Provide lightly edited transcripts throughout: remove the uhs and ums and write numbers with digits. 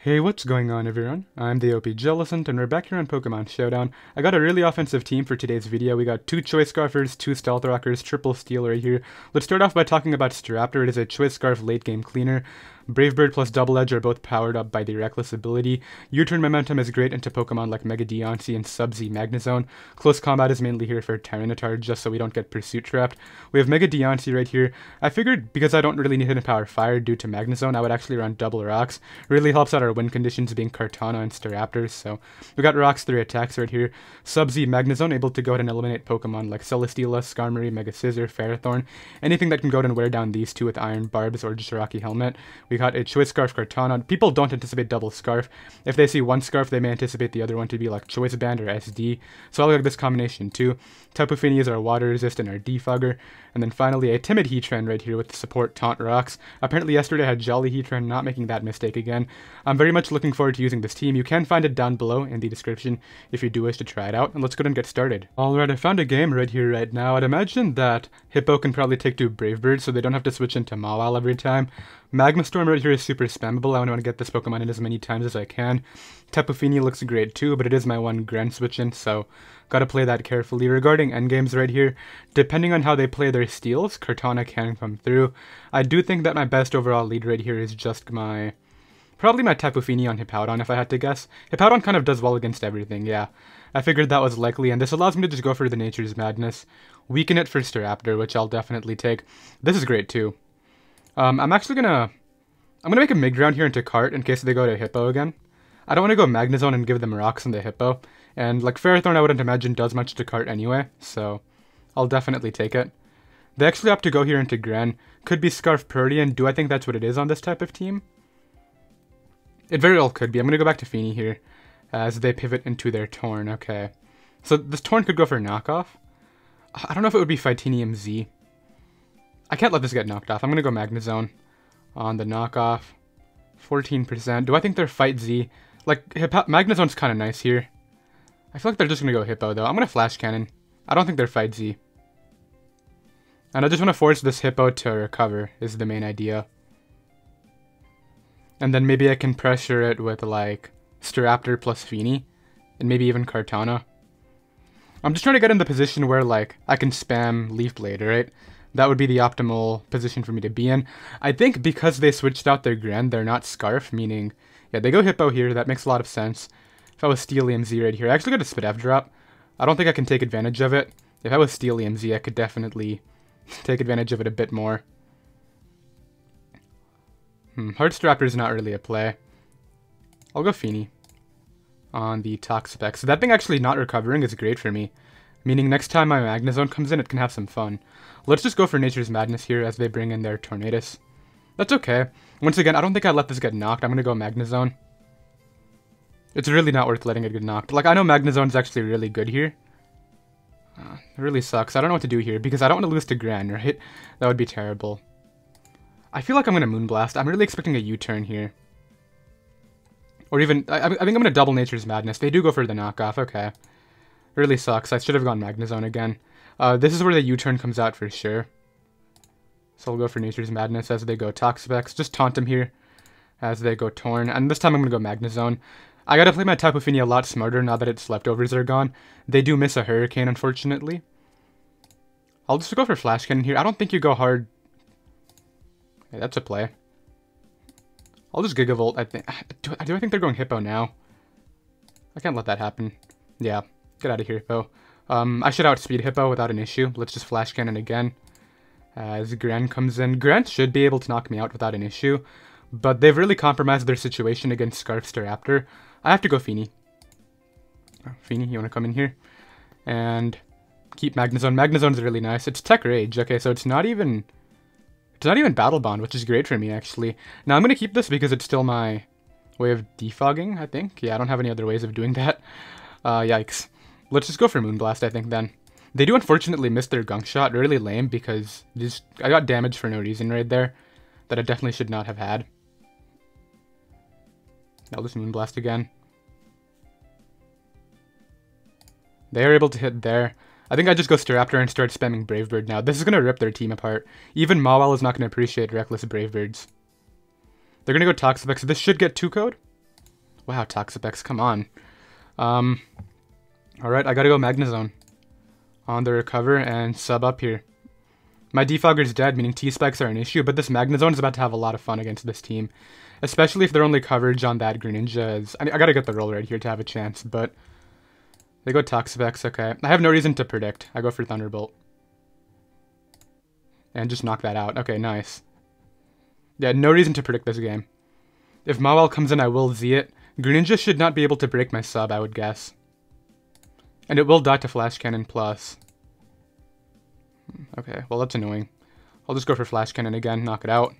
Hey, what's going on everyone? I'm the OPJellicent and we're back here on Pokemon Showdown. I got a really offensive team for today's video. We got 2 Choice Scarfers, 2 Stealth Rockers, triple Steel right here. Let's start off by talking about Staraptor. It is a Choice Scarf late game cleaner. Brave Bird plus Double Edge are both powered up by the Reckless ability. U-turn momentum is great into Pokemon like Mega Diancite and Sub-Z Magnezone. Close combat is mainly here for Tyranitar just so we don't get Pursuit trapped. We have Mega Diancite right here. I figured because I don't really need Hidden Power Fire due to Magnezone, I would actually run Double Rocks. Really helps out our win conditions being Kartana and Staraptors, so we got Rocks 3 attacks right here. Sub-Z Magnezone able to go ahead and eliminate Pokemon like Celesteela, Skarmory, Mega Scizor, Ferrothorn. Anything that can go ahead and wear down these two with Iron Barbs or just a Rocky Helmet. We got a Choice Scarf Kartana. People don't anticipate double Scarf. If they see one Scarf, they may anticipate the other one to be like Choice Band or SD. So I like this combination too. Tapu Fini is our Water Resist and our Defogger. And then finally a Timid Heatran right here with the support Taunt Rocks. Apparently yesterday I had Jolly Heatran, not making that mistake again. I'm very much looking forward to using this team. You can find it down below in the description if you do wish to try it out. And let's go ahead and get started. Alright, I found a game right here right now. I'd imagine that Hippo can probably take 2 Brave Birds so they don't have to switch into Mawile every time. Magma Storm right here is super spammable. I want to get this Pokemon in as many times as I can. Tapu Fini looks great too, but it is my one Gren switch in, so gotta play that carefully. Regarding endgames right here, depending on how they play their steals, Kartana can come through. I do think that my best overall lead right here is just probably my Tapu Fini on Hippowdon if I had to guess. Hippowdon kind of does well against everything, yeah. I figured that was likely, and this allows me to just go for the Nature's Madness. Weaken it for Staraptor, which I'll definitely take. This is great too. I'm gonna make a mid-ground here into Cart in case they go to Hippo again. I don't want to go Magnezone and give them Rocks in the Hippo. And like Ferrothorn I wouldn't imagine does much to Cart anyway, so I'll definitely take it. They actually opt to go here into Gren. Could be Scarf Purdian. Do I think that's what it is on this type of team? It very well could be. I'm going to go back to Fini here as they pivot into their Torn. Okay. So this Torn could go for knockoff. I don't know if it would be Fightinium Z. I can't let this get knocked off. I'm going to go Magnezone on the knockoff. 14%. Do I think they're Fight Z? Like, Magnezone's kind of nice here. I feel like they're just going to go Hippo, though. I'm going to Flash Cannon. I don't think they're Fight Z. And I just want to force this Hippo to recover, is the main idea. And then maybe I can pressure it with, like, Staraptor plus Fini. And maybe even Kartana. I'm just trying to get in the position where, like, I can spam Leaf Blade, right? That would be the optimal position for me to be in. I think because they switched out their Gren, they're not Scarf, meaning, yeah, they go Hippo here. That makes a lot of sense. If I was Steelium Z right here, I actually got a Spidef drop. I don't think I can take advantage of it. If I was Steelium Z, I could definitely take advantage of it a bit more. Heartstraptor is not really a play. I'll go Fini on the Toxapex. So that thing actually not recovering is great for me. Meaning next time my Magnezone comes in, it can have some fun. Let's just go for Nature's Madness here as they bring in their Tornadus. That's okay. Once again, I don't think I let this get knocked. I'm going to go Magnezone. It's really not worth letting it get knocked. Like, I know Magnezone's actually really good here. It really sucks. I don't know what to do here because I don't want to lose to Gran, right? That would be terrible. I feel like I'm going to Moonblast. I'm really expecting a U-turn here. Or even, I think I'm going to double Nature's Madness. They do go for the knockoff, okay. Really sucks. I should have gone Magnezone again. This is where the U-turn comes out for sure. So I'll go for Nature's Madness as they go Toxapex. Just taunt them here as they go Torn. And this time I'm going to go Magnezone. I gotta play my Tapu Fini a lot smarter now that its leftovers are gone. They do miss a Hurricane, unfortunately. I'll just go for Flash Cannon here. I don't think you go hard. Okay, that's a play. I'll just Gigavolt, I think. Do I think they're going Hippo now? I can't let that happen. Yeah, get out of here, Hippo. I should outspeed Hippo without an issue. Let's just Flash Cannon again. As Gran comes in. Gran should be able to knock me out without an issue. But they've really compromised their situation against Scarf Staraptor. I have to go Fini. Fini, you want to come in here? And keep Magnezone. Magnezone's really nice. It's Tech Rage. Okay, so it's not even Battle Bond, which is great for me, actually. Now, I'm going to keep this because it's still my way of defogging, I think. Yeah, I don't have any other ways of doing that. Yikes. Let's just go for Moonblast, I think, then. They do unfortunately miss their Gunk Shot. Really lame because I got damage for no reason right there that I definitely should not have had. I'll just Moonblast again. They are able to hit there. I think I just go Staraptor and start spamming Brave Bird now. This is going to rip their team apart. Even Mawile is not going to appreciate Reckless Brave Birds. They're going to go Toxapex. This should get 2-code. Wow, Toxapex, come on. Alright, I gotta go Magnezone on the recover and sub up here. My Defogger's dead, meaning T-Spikes are an issue, but this Magnezone is about to have a lot of fun against this team. Especially if their only coverage on that Greninja is... I gotta get the roll right here to have a chance, but... They go Toxapex, okay. I have no reason to predict. I go for Thunderbolt. And just knock that out. Okay, nice. Yeah, no reason to predict this game. If Mawile comes in, I will Z it. Greninja should not be able to break my sub, I would guess. And it will die to Flash Cannon plus. Okay, well that's annoying. I'll just go for Flash Cannon again, knock it out.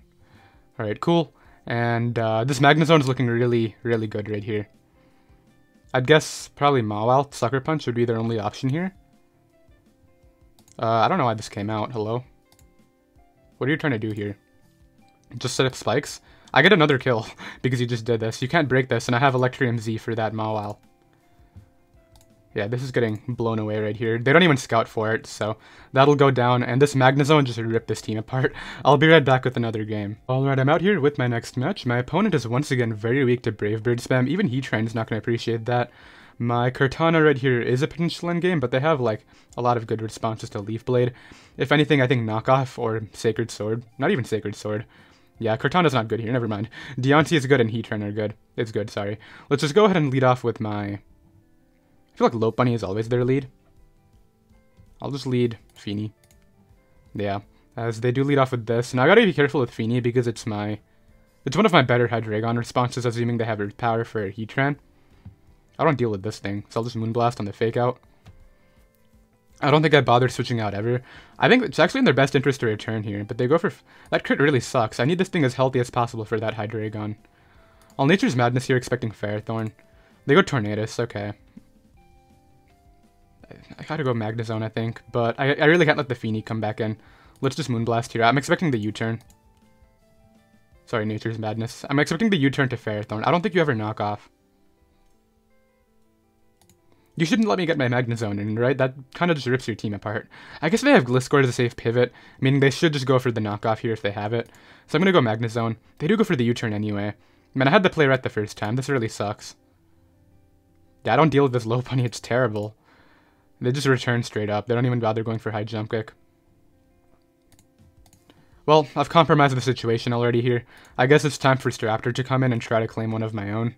Alright, cool. And this Magnezone is looking really, really good right here. I'd guess probably Mawile, Sucker Punch would be their only option here. I don't know why this came out. Hello? What are you trying to do here? Just set up spikes? I get another kill because you just did this. You can't break this, and I have Electrium Z for that Mawile. Yeah, this is getting blown away right here. They don't even scout for it, so that'll go down, and this Magnezone just ripped this team apart. I'll be right back with another game. Alright, I'm out here with my next match. My opponent is once again very weak to Brave Bird spam. Even Heatran's not going to appreciate that. My Kartana right here is a potential endgame, but they have, like, a lot of good responses to Leaf Blade. If anything, I think Knockoff or Sacred Sword. Not even Sacred Sword. Yeah, Kartana's not good here, never mind. Diancie is good and Heatran are good. It's good, sorry. Let's just go ahead and lead off with my... I feel like Lopunny is always their lead. I'll just lead Feeny. Yeah, as they do lead off with this. And I gotta be careful with Feeny because it's one of my better Hydreigon responses, assuming they have Earth Power for Heatran. I don't deal with this thing, so I'll just Moonblast on the Fake Out. I don't think I bother switching out ever. I think it's actually in their best interest to return here, but they go for... That crit really sucks. I need this thing as healthy as possible for that Hydreigon. All Nature's Madness here, expecting Ferrothorn. They go Tornadus, okay. I gotta go Magnezone, I think, but I really can't let the Feeny come back in. Let's just Moonblast here. I'm expecting the U-turn. Sorry, Nature's Madness. I'm expecting the U-turn to Ferrothorn. I don't think you ever knock off. You shouldn't let me get my Magnezone in, right? That kind of just rips your team apart. I guess they have Gliscor as a safe pivot, meaning they should just go for the knockoff here if they have it. So I'm gonna go Magnezone. They do go for the U-turn anyway. Man, I had the play right the first time. This really sucks. Yeah, I don't deal with this Lopunny. It's terrible. They just return straight up. They don't even bother going for high jump kick. Well, I've compromised the situation already here. I guess it's time for Staraptor to come in and try to claim one of my own.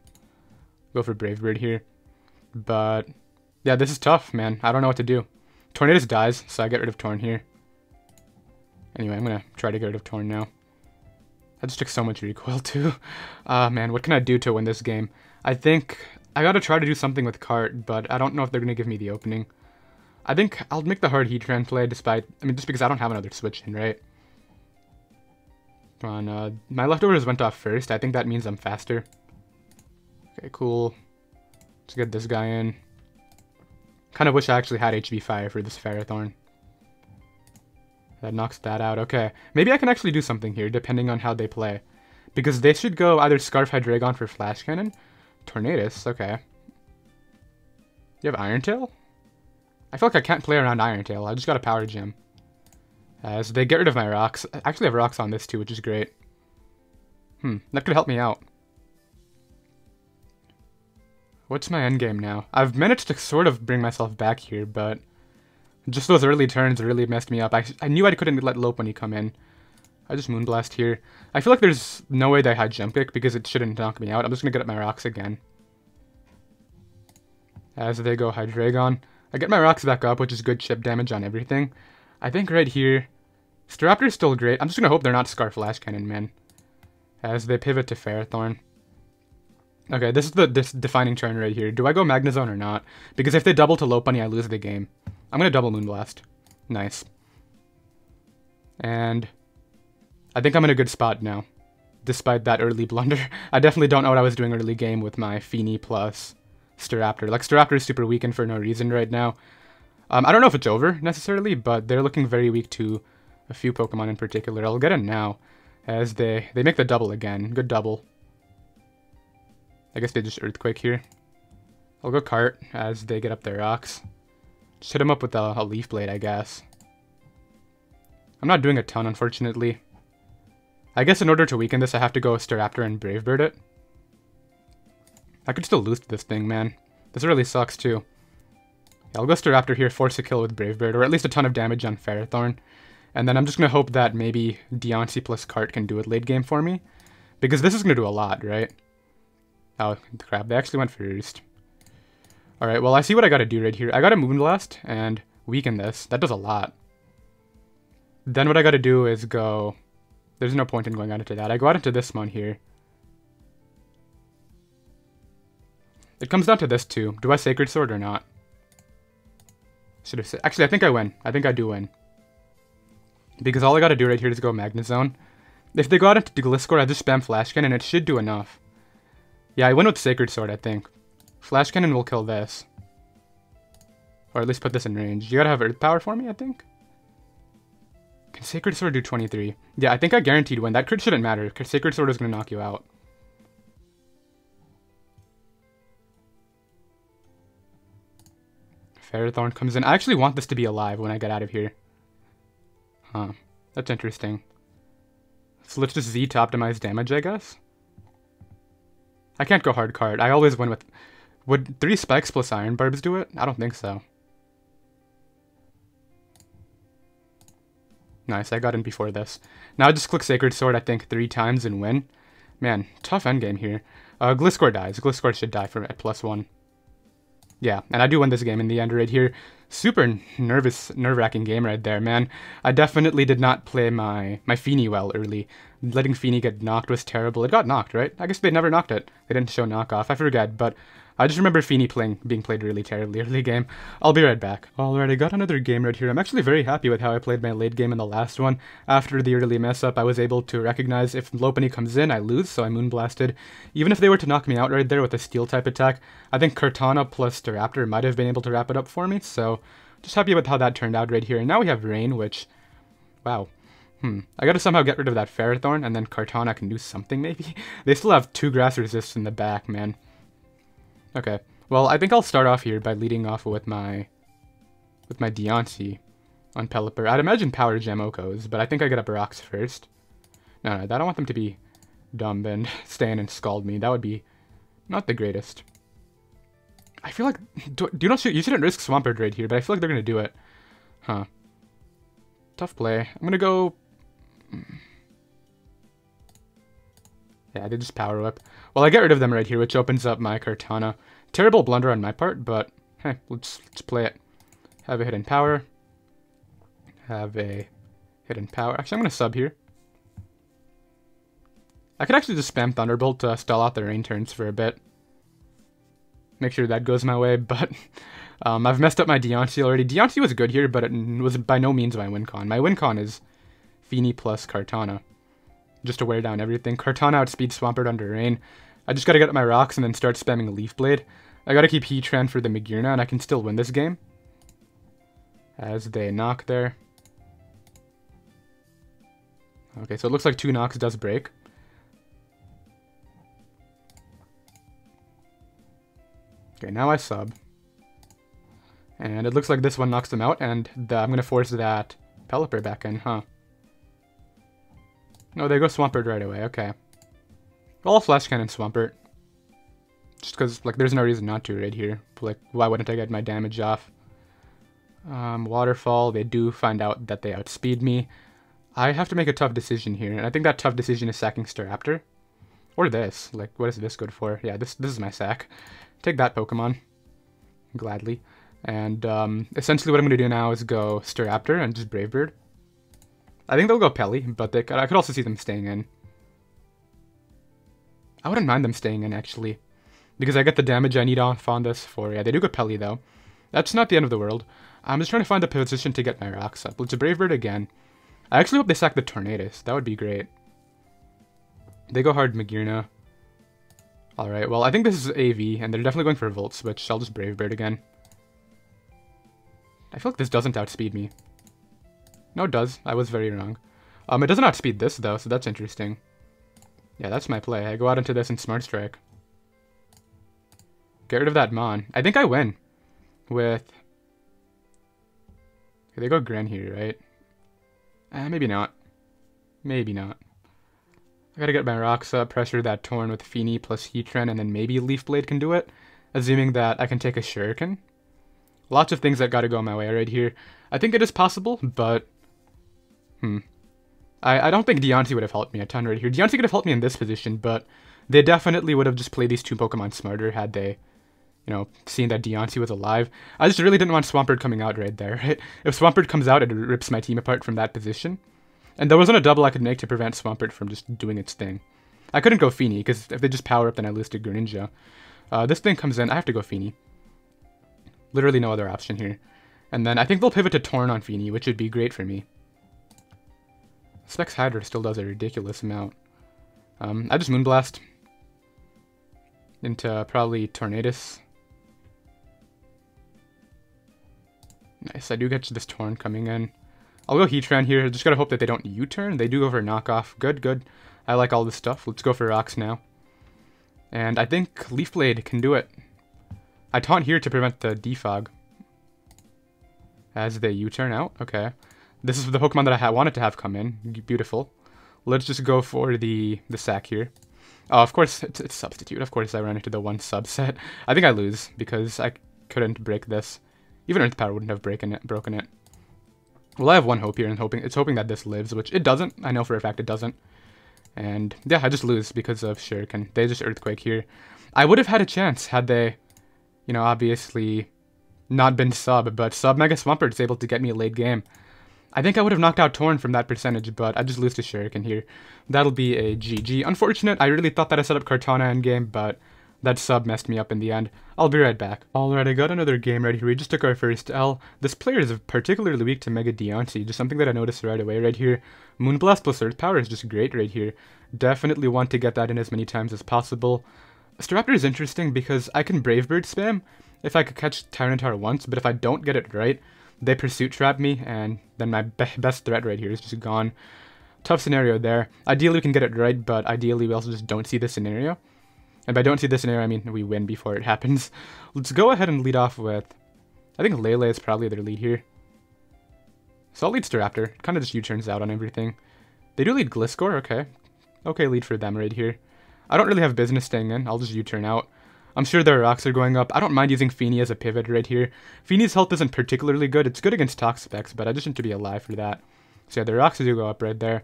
Go for Brave Bird here. But, yeah, this is tough, man. I don't know what to do. Tornadus dies, so I get rid of Torn here. Anyway, I'm gonna try to get rid of Torn now. That just took so much recoil, too. Man, what can I do to win this game? I think I gotta try to do something with Cart, but I don't know if they're gonna give me the opening. I think I'll make the hard Heatran play just because I don't have another switch in, right? Come on, my leftovers went off first. I think that means I'm faster. Okay, cool. Let's get this guy in. Kind of wish I actually had HB Fire for this Ferrothorn. That knocks that out. Okay, maybe I can actually do something here, depending on how they play. Because they should go either Scarf Hydreigon for Flash Cannon. Tornadus, okay. You have Iron Tail? I feel like I can't play around Iron Tail. I just got a Power Gem. As they get rid of my rocks. I actually have rocks on this too, which is great. That could help me out. What's my endgame now? I've managed to sort of bring myself back here, but just those early turns really messed me up. I knew I couldn't let Lopunny come in. I just Moonblast here. I feel like there's no way they had Jump Kick because it shouldn't knock me out. I'm just gonna get up my rocks again. As they go Hydreigon. I get my rocks back up, which is good chip damage on everything. I think right here, Staraptor's still great. I'm just gonna hope they're not Scarf Flash Cannon, man. As they pivot to Ferrothorn. Okay, this is the defining turn right here. Do I go Magnezone or not? Because if they double to Lopunny, I lose the game. I'm gonna double Moonblast. Nice. And I think I'm in a good spot now. Despite that early blunder. I definitely don't know what I was doing early game with my Feeny plus Staraptor. Like, Staraptor is super weakened for no reason right now. I don't know if it's over, necessarily, but they're looking very weak to a few Pokemon in particular. I'll get in now, as they make the double again. Good double. I guess they just Earthquake here. I'll go Cart, as they get up their rocks. Just hit them up with a Leaf Blade, I guess. I'm not doing a ton, unfortunately. I guess in order to weaken this, I have to go Staraptor and Brave Bird it. I could still lose to this thing, man. This really sucks, too. Yeah, I'll go Staraptor here, force a kill with Brave Bird, or at least a ton of damage on Ferrothorn. And then I'm just going to hope that maybe Diancie plus Cart can do it late game for me. Because this is going to do a lot, right? Oh, crap. They actually went first. Alright, well, I see what I got to do right here. I got to Moonblast and weaken this. That does a lot. Then what I got to do is go... There's no point in going out into that. I go out into this one here. It comes down to this, too. Do I Sacred Sword or not? Should have said... Actually, I think I win. I think I do win. Because all I gotta do right here is go Magnezone. If they go out into Gliscor, I just spam Flash Cannon, and it should do enough. Yeah, I win with Sacred Sword, I think. Flash Cannon will kill this. Or at least put this in range. You gotta have Earth Power for me, I think? Can Sacred Sword do 23? Yeah, I think I guaranteed win. That crit shouldn't matter, because Sacred Sword is gonna knock you out. Ferrothorn comes in. I actually want this to be alive when I get out of here. Huh. That's interesting. So let's just Z to optimize damage, I guess? I can't go hard card. I always win with... Would 3 spikes plus Iron Barbs do it? I don't think so. Nice, I got in before this. Now I just click Sacred Sword, I think, 3 times and win. Man, tough endgame here. Gliscor dies. Gliscor should die for at +1. Yeah, and I do win this game in the end right here. Super nerve-wracking game right there, man. I definitely did not play my Feeny well early. Letting Feeny get knocked was terrible. It got knocked, right? I guess they never knocked it. They didn't show knockoff. I forget, but I just remember Feeny being played really terribly early game. I'll be right back. Alright, I got another game right here. I'm actually very happy with how I played my late game in the last one. After the early mess-up, I was able to recognize if Lopunny comes in, I lose, so I Moonblasted. Even if they were to knock me out right there with a Steel-type attack, I think Kartana plus Staraptor might have been able to wrap it up for me, so just happy with how that turned out right here. And now we have Rain, which... Wow. I gotta somehow get rid of that Ferrothorn, and then Kartana can do something, maybe? They still have 2 Grass Resists in the back, man. Okay, well, I think I'll start off here by leading off with my Diancie on Pelipper. I'd imagine Power Gem Okos, but I think I get up rocks first. No, I don't want them to be dumb and stay in and scald me. That would be not the greatest. I feel like... you shouldn't risk Swampert right here, but I feel like they're going to do it. Huh. Tough play. I'm going to go... Yeah, they just Power Whip. Well, I get rid of them right here, which opens up my Kartana. Terrible blunder on my part, but hey, let's play it. Have a hidden power. Have a hidden power. Actually, I'm going to sub here. I could actually just spam Thunderbolt to stall out the rain turns for a bit. Make sure that goes my way, but I've messed up my Diancie already. Diancie was good here, but it was by no means my win con. My win con is Feeny plus Kartana. Just to wear down everything. Kartana outspeed Swampert under rain. I just gotta get up my rocks and then start spamming Leaf Blade. I gotta keep Heatran for the Magearna, and I can still win this game. As they knock there. Okay, so it looks like 2 knocks does break. Okay, now I sub. And it looks like this one knocks them out, and I'm gonna force that Pelipper back in, huh? No, they go Swampert right away, okay. Well, I'll Flash Cannon Swampert. Just because, like, there's no reason not to right here. Like, why wouldn't I get my damage off? Waterfall, they do find out that they outspeed me. I have to make a tough decision here, and I think that tough decision is sacking Staraptor. Or this. Like, what is this good for? Yeah, this is my sack. Take that, Pokemon. Gladly. And, essentially what I'm going to do now is go Staraptor and just Brave Bird. I think they'll go Pelly, but I could also see them staying in. I wouldn't mind them staying in, actually. Because I get the damage I need off on this for... Yeah, they do go Pelly, though. That's not the end of the world. I'm just trying to find a position to get my rocks up. Let's Brave Bird again. I actually hope they sack the Tornadus. That would be great. They go hard Magearna. Alright, well, I think this is AV, and they're definitely going for a Volt Switch, so I'll just Brave Bird again. I feel like this doesn't outspeed me. No, it does. I was very wrong. It doesn't outspeed this, though, so that's interesting. Yeah, that's my play. I go out into this and Smart Strike. Get rid of that Mon. I think I win. With... Okay, they go Gren here, right? Maybe not. Maybe not. I gotta get my rocks up, pressure that Torn with Feeny plus Heatran, and then maybe Leaf Blade can do it, assuming that I can take a Shuriken. Lots of things that gotta go my way right here. I think it is possible, but... I don't think Diancie would have helped me a ton right here. Diancie could have helped me in this position, but they definitely would have just played these two Pokemon smarter had they, you know, seen that Diancie was alive. I just really didn't want Swampert coming out right there, right? If Swampert comes out, it rips my team apart from that position. And there wasn't a double I could make to prevent Swampert from just doing its thing. I couldn't go Feeny, because if they just power up, then I lose to Greninja. This thing comes in, I have to go Feeny. Literally no other option here. And then I think they'll pivot to Torn on Feeny, which would be great for me. Specs Hydra still does a ridiculous amount. I just Moonblast into probably Tornadus. Nice, I do get this Torn coming in. I'll go Heatran here, just gotta hope that they don't U-turn. They do go for a knockoff. Good, good. I like all this stuff. Let's go for rocks now. And I think Leaf Blade can do it. I taunt here to prevent the defog. As they U-turn out, okay. This is the Pokemon that I wanted to have come in. Beautiful. Let's just go for the sack here. Oh, of course, it's Substitute. Of course I ran into the one subset. I think I lose, because I couldn't break this. Even Earth Power wouldn't have broken it. Well, I have one hope here, and it's hoping that this lives, which it doesn't. I know for a fact it doesn't. And yeah, I just lose because of Shuriken. They just Earthquake here. I would have had a chance had they, you know, obviously not been sub, but sub Mega Swampert is able to get me a late game. I think I would have knocked out Torn from that percentage, but I just lose to Shuriken here. That'll be a GG. Unfortunate, I really thought that I set up Kartana endgame, but that sub messed me up in the end. I'll be right back. Alright, I got another game right here. We just took our first L. This player is particularly weak to Mega Diancie, just something that I noticed right away right here. Moonblast plus Earth Power is just great right here. Definitely want to get that in as many times as possible. Staraptor is interesting because I can Brave Bird spam if I could catch Tyranitar once, but if I don't get it right, they Pursuit Trap me, and then my best threat right here is just gone. Tough scenario there. Ideally we can get it right, but ideally we also just don't see this scenario. And by don't see this scenario, I mean we win before it happens. Let's go ahead and lead off with... I think Lele is probably their lead here. So I'll lead Staraptor. It kind of just U-turns out on everything. They do lead Gliscor, okay. Okay lead for them right here. I don't really have business staying in. I'll just U-turn out. I'm sure their rocks are going up. I don't mind using Feeny as a pivot right here. Feeny's health isn't particularly good. It's good against Toxapex, but I just need to be alive for that. So yeah, their rocks do go up right there.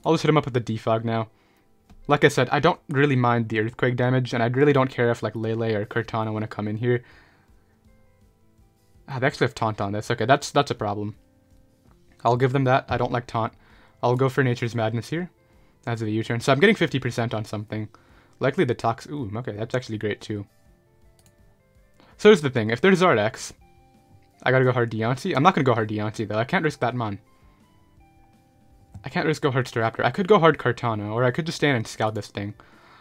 I'll just hit him up with the defog now. Like I said, I don't really mind the Earthquake damage, and I really don't care if like Lele or Kartana want to come in here. They actually have Taunt on this. Okay, that's a problem. I'll give them that. I don't like Taunt. I'll go for Nature's Madness here. As a U-turn. So I'm getting 50% on something. Likely the Tox... Ooh, okay, that's actually great too. So here's the thing. If there's Zardex, I gotta go hard Diancie. I'm not gonna go hard Diancie though. I can't risk that Mon. I can't risk go hard Staraptor. I could go hard Kartana, or I could just stand and scout this thing.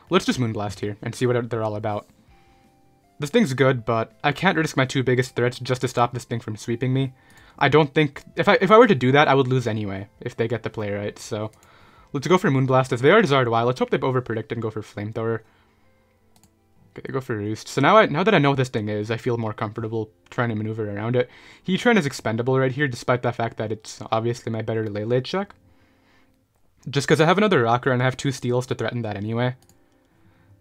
Let's just Moonblast here and see what they're all about. This thing's good, but I can't risk my two biggest threats just to stop this thing from sweeping me. I don't think... If I were to do that, I would lose anyway, if they get the play right, so... Let's go for Moonblast. As they are Zardoile, let's hope they overpredict and go for Flamethrower. Okay, they go for Roost. So now that I know what this thing is, I feel more comfortable trying to maneuver around it. Heatran is expendable right here, despite the fact that it's obviously my better Lele check. Just because I have another Rocker and I have two Steels to threaten that anyway.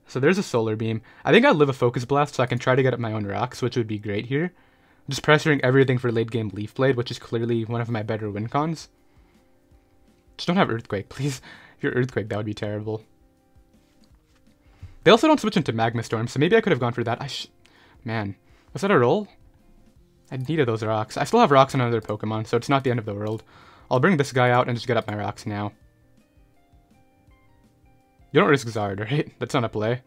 So there's a Solar Beam. I think I'll live a Focus Blast so I can try to get up my own rocks, which would be great here. Just pressuring everything for late game Leaf Blade, which is clearly one of my better win cons. Just don't have Earthquake, please. If you're Earthquake, that would be terrible. They also don't switch into Magma Storm, so maybe I could have gone for that. Man, was that a roll? I needed those rocks. I still have rocks on another Pokemon, so it's not the end of the world. I'll bring this guy out and just get up my rocks now. You don't risk Zard, right? That's not a play.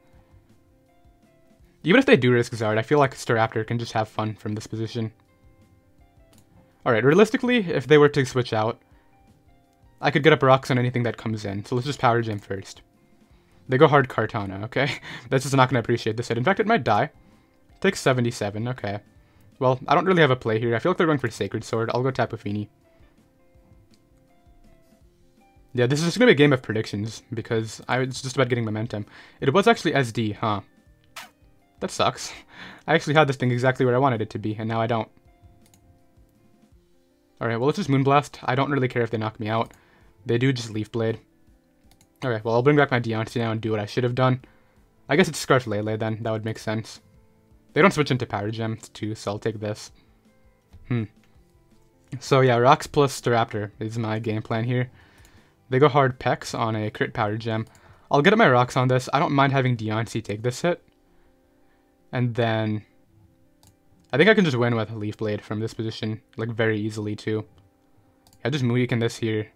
Even if they do risk Zard, I feel like Staraptor can just have fun from this position. Alright, realistically, if they were to switch out, I could get up rocks on anything that comes in, so let's just Power Gem first. They go hard Kartana, okay? That's just not going to appreciate this hit. In fact, it might die. Takes 77, okay. Well, I don't really have a play here. I feel like they're going for Sacred Sword. I'll go Tapu Fini. Yeah, this is just going to be a game of predictions, because it's just about getting momentum. It was actually SD, huh? That sucks. I actually had this thing exactly where I wanted it to be, and now I don't. Alright, well, let's just Moonblast. I don't really care if they knock me out. They do just Leaf Blade. Okay, well, I'll bring back my Diancie now and do what I should have done. I guess it's Scarf Lele then. That would make sense. They don't switch into Power Gems too, so I'll take this. So yeah, Rocks plus Staraptor is my game plan here. They go hard Pex on a crit Power Gem. I'll get up my Rocks on this. I don't mind having Diancie take this hit. And then I think I can just win with Leaf Blade from this position, like, very easily too. I just weaken this here.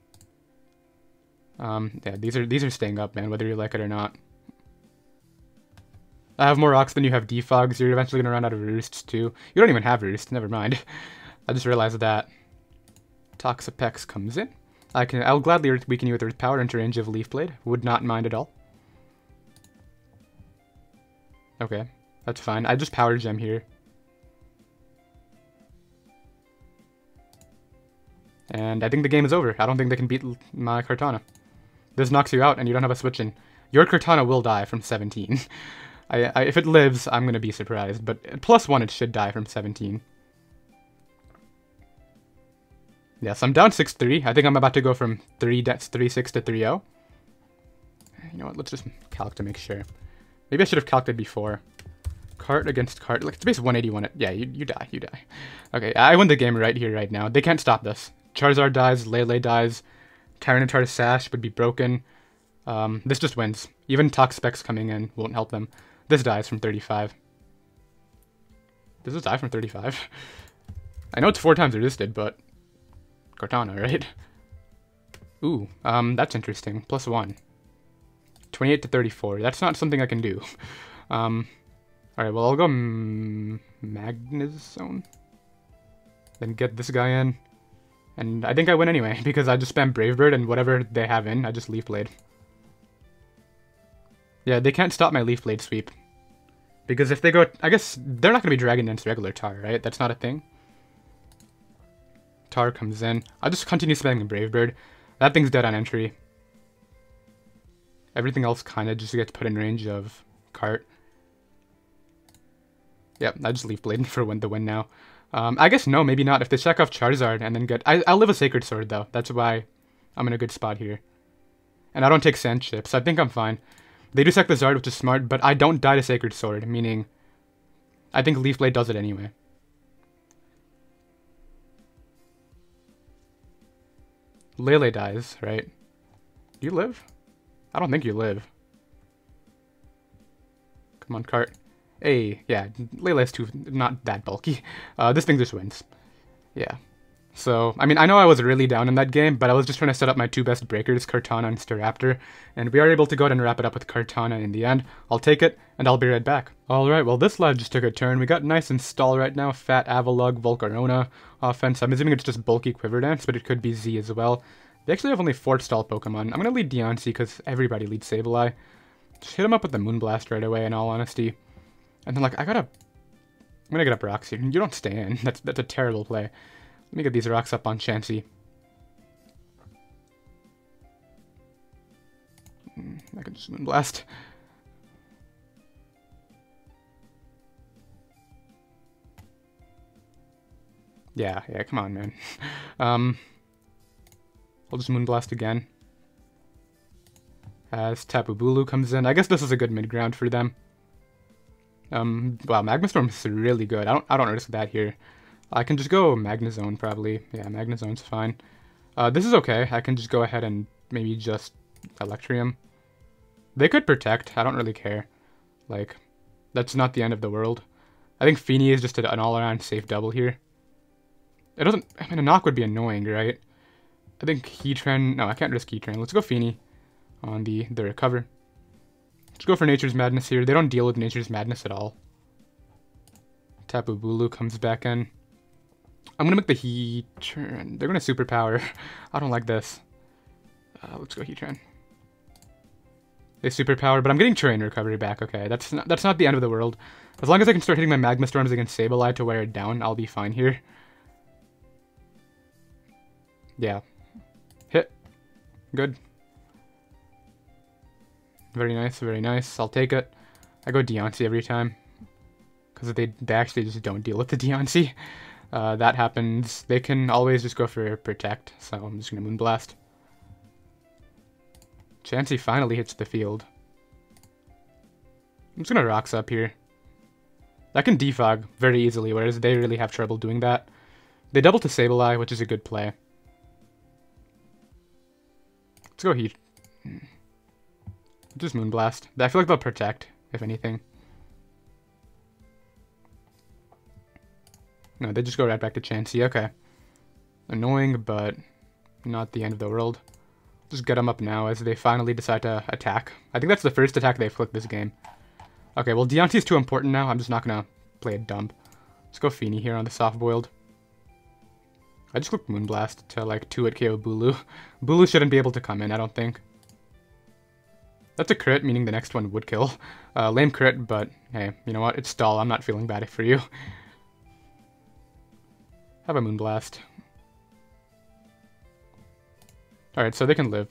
Yeah, these are staying up, man, whether you like it or not. I have more Rocks than you have Defogs. You're eventually gonna run out of Roosts too. You don't even have Roost, never mind. I just realized that. Toxapex comes in. I'll gladly weaken you with Earth Power into range of Leaf Blade. Would not mind at all. Okay, that's fine. I just Power Gem here. And I think the game is over. I don't think they can beat my Kartana. This knocks you out and you don't have a switch in. Your Kartana will die from 17. If it lives, I'm going to be surprised. But +1, it should die from 17. Yes, I'm down 6-3. I think I'm about to go from 3-6 to 3-0. You know what, let's just calc to make sure. Maybe I should have calced it before. Cart against cart. Like, it's basically 181. Yeah, you die, you die. Okay, I win the game right here, right now. They can't stop this. Charizard dies, Lele dies, Tyranitar Sash would be broken. This just wins. Even Toxapex coming in won't help them. This dies from 35. Does this die from 35? I know it's 4 times resisted, but Kartana, right? Ooh, that's interesting. +1. 28 to 34. That's not something I can do. Alright, well, I'll go Magnezone. Then get this guy in. And I think I win anyway, because I just spam Brave Bird, and whatever they have in, I just Leaf Blade. Yeah, they can't stop my Leaf Blade sweep. Because if they go... I guess they're not going to be Dragon Dance regular Tar, right? That's not a thing. Tar comes in. I'll just continue spamming Brave Bird. That thing's dead on entry. Everything else kind of just gets put in range of Cart. Yep, I just Leaf Blade for the win now. I guess no, maybe not. If they check off Charizard and then get... I'll live a Sacred Sword, though. That's why I'm in a good spot here. And I don't take Sand Chips. I think I'm fine. They do sack the Zard, which is smart, but I don't die to Sacred Sword, meaning I think Leaf Blade does it anyway. Lele dies, right? Do you live? I don't think you live. Come on, Cart. Hey, yeah, Lele's not that bulky. This thing just wins. Yeah. So, I mean, I know I was really down in that game, but I was just trying to set up my 2 best breakers, Kartana and Staraptor, and we are able to go ahead and wrap it up with Kartana in the end. I'll take it, and I'll be right back. Alright, well, this live just took a turn. We got nice install right now, Fat Avalugg, Volcarona offense. I'm assuming it's just bulky Quiver Dance, but it could be Z as well. They actually have only 4 stall Pokemon. I'm going to lead Diancie because everybody leads Sableye. Just hit him up with the Moonblast right away, in all honesty. And then, like, I'm going to get up Rocks here. You don't stay in. That's a terrible play. Let me get these Rocks up on Chansey. I can just Moonblast. Yeah, come on, man. I'll just Moonblast again. As Tapu Bulu comes in. I guess this is a good mid-ground for them. Wow, Magma Storm's really good. I don't risk that here. I can just go Magnezone, probably. Yeah, Magnezone's fine. This is okay. I can just go ahead and maybe just Electrium. They could Protect. I don't really care. Like, that's not the end of the world. I think Feeny is just an all-around safe double here. It doesn't... I mean, a knock would be annoying, right? I think Heatran... No, I can't risk Heatran. Let's go Feeny on the recover. Let's go for Nature's Madness here. They don't deal with Nature's Madness at all. Tapu Bulu comes back in. I'm going to make the Heatran. They're going to Superpower. I don't like this. Let's go Heatran. They Superpower, but I'm getting Terrain Recovery back. Okay, that's not the end of the world. As long as I can start hitting my Magma Storms against Sableye to wear it down, I'll be fine here. Yeah. Hit. Good. Very nice, very nice. I'll take it. I go Diancie every time. Because they actually just don't deal with the Diancie. That happens. They can always just go for Protect. So I'm just going to Moonblast. Diancie finally hits the field. I'm just gonna Rocks up here. That can defog very easily, whereas they really have trouble doing that. They double to Sableye, which is a good play. Let's go Heat. Just Moonblast. I feel like they'll protect, if anything. No, they just go right back to Diancie. Okay. Annoying, but not the end of the world. Just get them up now as they finally decide to attack. I think that's the first attack they've clicked this game. Okay, well, Diancie's too important now. I'm just not going to play it dumb. Let's go Feeny here on the soft-boiled. I just clicked Moonblast to, like, 2-hit KO Bulu. Bulu shouldn't be able to come in, I don't think. That's a crit, meaning the next one would kill. Lame crit, but hey, you know what? It's stall. I'm not feeling bad for you. Have a Moonblast. Alright, so they can live.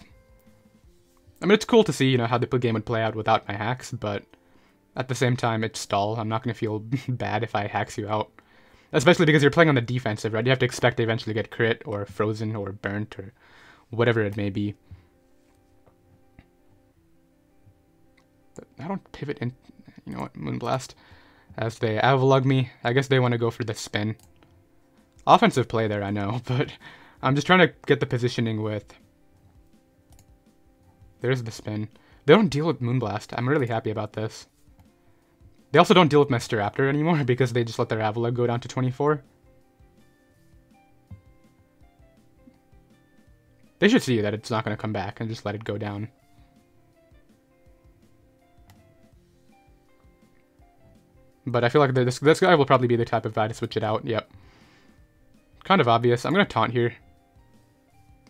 I mean, it's cool to see, you know, how the game would play out without my hacks, but at the same time, it's stall. I'm not going to feel bad if I hacks you out. Especially because you're playing on the defensive, right? You have to expect to eventually get crit, or frozen, or burnt, or whatever it may be. But I don't pivot in... You know what? Moonblast. As they Avalug me, I guess they want to go for the spin. Offensive play there, I know, but I'm just trying to get the positioning with... There's the spin. They don't deal with Moonblast. I'm really happy about this. They also don't deal with my Staraptor anymore because they just let their Avalug go down to 24. They should see that it's not going to come back and just let it go down. But I feel like this guy will probably be the type of guy to switch it out. Yep. Kind of obvious. I'm going to taunt here.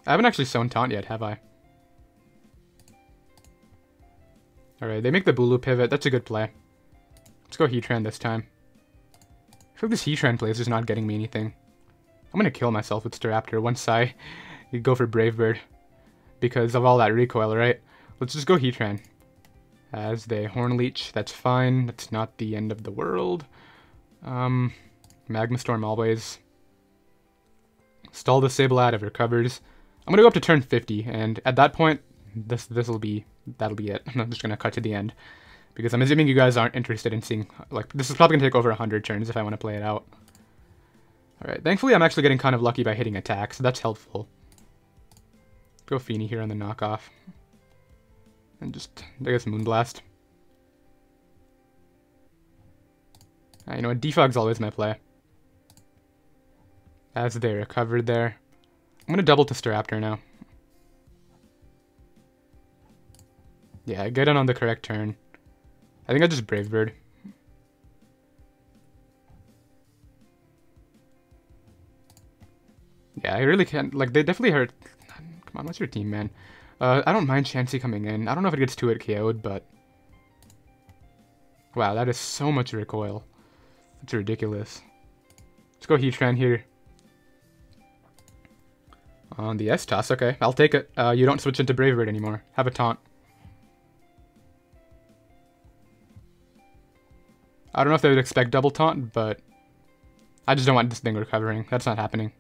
I haven't actually sown taunt yet, have I? Alright, they make the Bulu pivot. That's a good play. Let's go Heatran this time. I feel like this Heatran play is just not getting me anything. I'm going to kill myself with Staraptor once I go for Brave Bird. Because of all that recoil, right? Let's just go Heatran. As they Horn Leech, that's fine. That's not the end of the world. Magma Storm always. Stall the Sableye out, it recovers. I'm gonna go up to turn 50, and at that point, that'll be it. I'm just gonna cut to the end. Because I'm assuming you guys aren't interested in seeing, like, this is probably gonna take over 100 turns if I want to play it out. Alright, thankfully I'm actually getting kind of lucky by hitting attack, so that's helpful. Go Feeny here on the knockoff. And just, I guess, Moonblast. You know what, Defog's always my play. As they recovered there. I'm gonna double to Staraptor now. Yeah, get in on the correct turn. I think I just Brave Bird. Yeah, I really can't, like, they definitely hurt. Come on, what's your team, man? I don't mind Diancie coming in. I don't know if it gets 2-hit KO'd, but... Wow, that is so much recoil. That's ridiculous. Let's go Heatran here. On the S-Toss, okay. I'll take it. You don't switch into Brave Bird anymore. Have a taunt. I don't know if they would expect double taunt, but... I just don't want this thing recovering. That's not happening.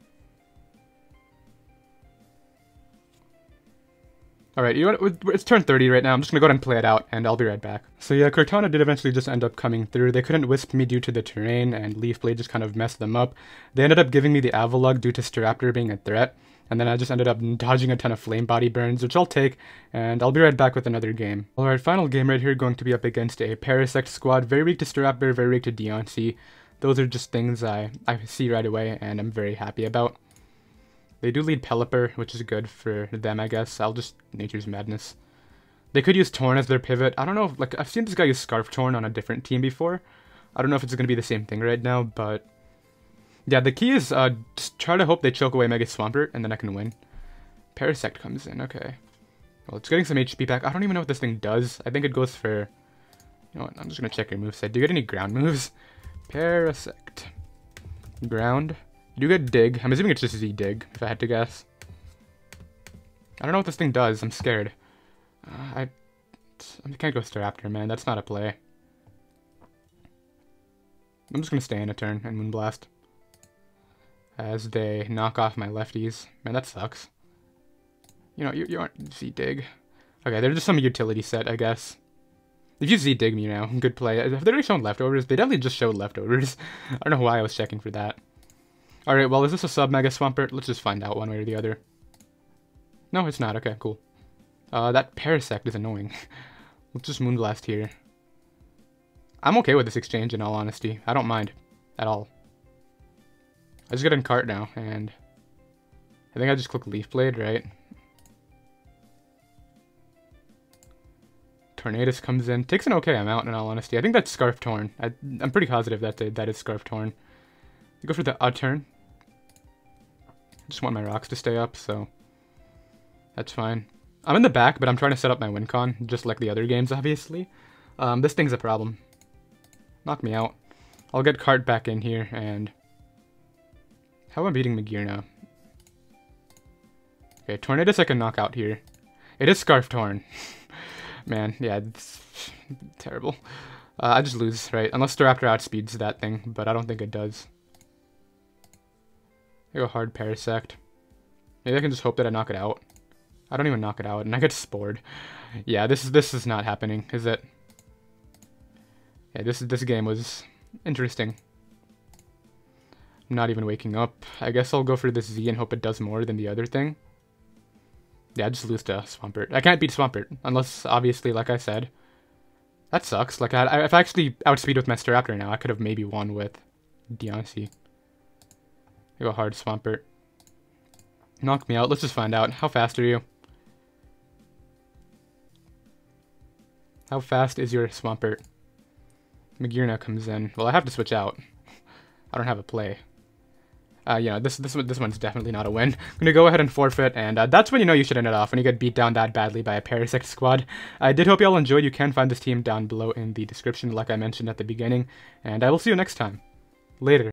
Alright, you know what, it's turn 30 right now. I'm just gonna go ahead and play it out, and I'll be right back. So yeah, Cortana did eventually just end up coming through. They couldn't Wisp me due to the terrain, and Leaf Blade just kind of messed them up. They ended up giving me the Avalug due to Staraptor being a threat, and then I just ended up dodging a ton of Flame Body burns, which I'll take, and I'll be right back with another game. Alright, final game right here, going to be up against a Parasect squad. Very weak to Staraptor, very weak to Diancie. Those are just things I see right away, and I'm very happy about. They do lead Pelipper, which is good for them, I guess. I'll just Nature's Madness. They could use Torn as their pivot. I don't know, like, I've seen this guy use Scarf Torn on a different team before. I don't know if it's going to be the same thing right now, but... Yeah, the key is just try to hope they choke away Mega Swampert, and then I can win. Parasect comes in, okay. Well, it's getting some HP back. I don't even know what this thing does. I think it goes for... You know what, I'm just going to check your moveset. Do you get any ground moves? Parasect. Ground. You do get Dig. I'm assuming it's just Z-Dig, if I had to guess. I don't know what this thing does. I'm scared. I can't go Staraptor, man. That's not a play. I'm just going to stay in a turn and Moonblast. As they knock off my lefties. Man, that sucks. You know, you aren't Z-Dig. Okay, they're just some utility set, I guess. If you Z dig me now, good play. Have they already shown leftovers? They definitely just showed leftovers. I don't know why I was checking for that. Alright, well, is this a sub-Mega Swampert? Let's just find out one way or the other. No, it's not. Okay, cool. That Parasect is annoying. Let's just Moonblast here. I'm okay with this exchange, in all honesty. I don't mind. At all. I just get in cart now, and... I think I just click Leaf Blade, right? Tornadus comes in. Takes an okay amount, in all honesty. I think that's Scarf Torn. I'm pretty positive that is Scarf Torn. You go for the turn. Just want my rocks to stay up, so... That's fine. I'm in the back, but I'm trying to set up my win con, just like the other games, obviously. This thing's a problem. Knock me out. I'll get cart back in here, and... How am I beating Magearna? Okay, Tornadus I can knock out here. It is Scarf Torn. Man, yeah, it's terrible. I just lose, right? Unless Staraptor outspeeds that thing, but I don't think it does. I go hard Parasect. Maybe I can just hope that I knock it out. I don't even knock it out, and I get spored. Yeah, this is not happening, is it? Yeah, this game was interesting. I'm not even waking up. I guess I'll go for this Z and hope it does more than the other thing. Yeah, I just lose to Swampert. I can't beat Swampert, unless, obviously, like I said. That sucks. Like, if I actually outspeed with my Staraptor now, I could have maybe won with Diancie. I go hard Swampert. Knock me out. Let's just find out. How fast are you? How fast is your Swampert? Magearna comes in. Well, I have to switch out. I don't have a play. Yeah, this one's definitely not a win. I'm gonna go ahead and forfeit, and that's when you know you should end it off, when you get beat down that badly by a Parasect squad. I did hope you all enjoyed. You can find this team down below in the description, like I mentioned at the beginning, and I will see you next time. Later.